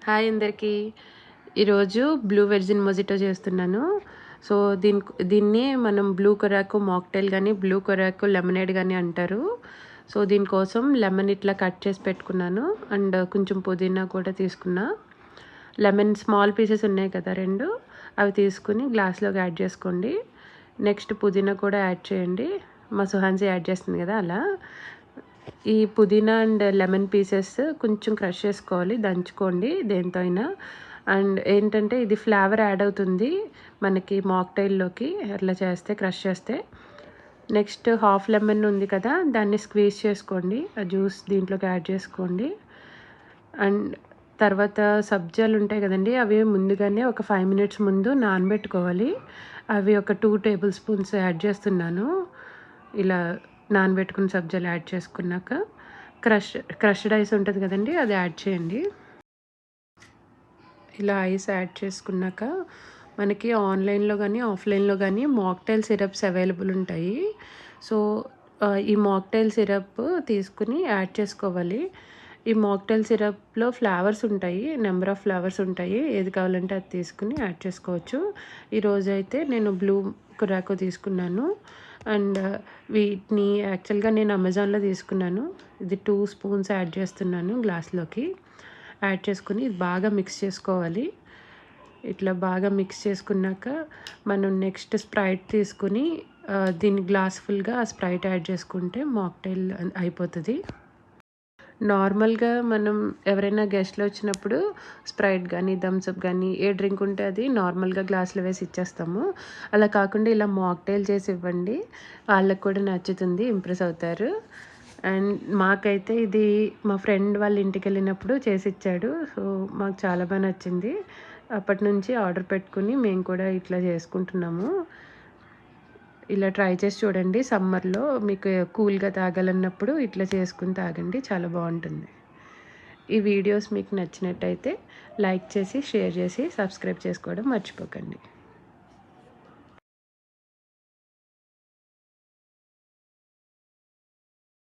Hi అందరికీ. ఈరోజు blue virgin mojito చేస్తున్నాను. సో, దీన్ని మనం బ్లూ కొరాకో మాక్టైల్ గానీ, బ్లూ కొరాకో లెమనేడ్ గానీ అంటారు. సో, దీనికోసం లెమన్ ఇట్లా కట్ చేసి పెట్టుకున్నాను. అండ్ కొంచెం పుదీనా కూడా తీసుకున్నా. లెమన్ స్మాల్ పీసెస్ ఉన్నాయి కదా 2, అవి తీసుకుని గ్లాస్‌లోకి యాడ్ చేసుకోండి. నెక్స్ట్ పుదీనా కూడా యాడ్ చేయండి. మా సుహాన్సి యాడ్ చేస్తుంది కదా అలా. ఈ పుదీనా అండ్ లెమన్ పీసెస్ కొంచెం క్రష్ చేసుకోవాలి, దంచుకోండి దేనితో అయినా. అండ్ ఏంటంటే ఇది ఫ్లేవర్ యాడ్ అవుతుంది మనకి మాక్టైల్లోకి అట్లా చేస్తే, క్రష్ చేస్తే. నెక్స్ట్ హాఫ్ లెమన్ ఉంది కదా, దాన్ని స్క్వీజ్ చేసుకోండి, ఆ జ్యూస్ దీంట్లోకి యాడ్ చేసుకోండి. అండ్ తర్వాత సబ్జాలు ఉంటాయి కదండి, అవి ముందుగానే ఒక 5 మినిట్స్ ముందు నానబెట్టుకోవాలి. అవి ఒక 2 టేబుల్ స్పూన్స్ యాడ్ చేస్తున్నాను. ఇలా నానబెట్టుకున్న సబ్జాలు యాడ్ చేసుకున్నాక క్రష్డ్ ఐస్ ఉంటుంది కదండి, అది యాడ్ చేయండి. ఇలా ఐస్ యాడ్ చేసుకున్నాక మనకి ఆన్లైన్లో కానీ ఆఫ్లైన్లో కానీ మాక్టైల్ సిరప్స్ అవైలబుల్ ఉంటాయి. సో ఈ మాక్టైల్ సిరప్ తీసుకుని యాడ్ చేసుకోవాలి. ఈ మాక్టైల్ సిరప్లో ఫ్లేవర్స్ ఉంటాయి, నెంబర్ ఆఫ్ ఫ్లేవర్స్ ఉంటాయి, ఏది కావాలంటే అది తీసుకుని యాడ్ చేసుకోవచ్చు. ఈరోజు అయితే నేను బ్లూ కొరాకో తీసుకున్నాను. అండ్ వీటిని యాక్చువల్గా నేను అమెజాన్లో తీసుకున్నాను. ఇది 2 స్పూన్స్ యాడ్ చేస్తున్నాను గ్లాస్లోకి. యాడ్ చేసుకుని ఇది బాగా మిక్స్ చేసుకోవాలి. ఇట్లా బాగా మిక్స్ చేసుకున్నాక మనం నెక్స్ట్ స్ప్రైట్ తీసుకుని దీన్ని గ్లాస్ ఫుల్గా ఆ స్ప్రైట్ యాడ్ చేసుకుంటే మాక్టైల్ అయిపోతుంది. నార్మల్గా మనం ఎవరైనా గెస్ట్లు వచ్చినప్పుడు స్ప్రైట్ కానీ, థమ్స్అప్ కానీ, ఏ డ్రింక్ ఉంటే అది నార్మల్గా గ్లాసులో వేసి ఇచ్చేస్తాము. అలా కాకుండా ఇలా మాక్టైల్ చేసి ఇవ్వండి, వాళ్ళకి కూడా నచ్చుతుంది, ఇంప్రెస్ అవుతారు. అండ్ మాకైతే ఇది మా ఫ్రెండ్ వాళ్ళ ఇంటికి వెళ్ళినప్పుడు చేసి ఇచ్చాడు. సో మాకు చాలా బాగా నచ్చింది. అప్పటి నుంచి ఆర్డర్ పెట్టుకుని మేము కూడా ఇట్లా చేసుకుంటున్నాము. ఇలా ట్రై చేసి చూడండి. సమ్మర్లో మీకు కూల్గా తాగాలన్నప్పుడు ఇట్లా చేసుకుని తాగండి, చాలా బాగుంటుంది. ఈ వీడియోస్ మీకు నచ్చినట్టయితే లైక్ చేసి, షేర్ చేసి, సబ్స్క్రైబ్ చేసుకోవడం మర్చిపోకండి.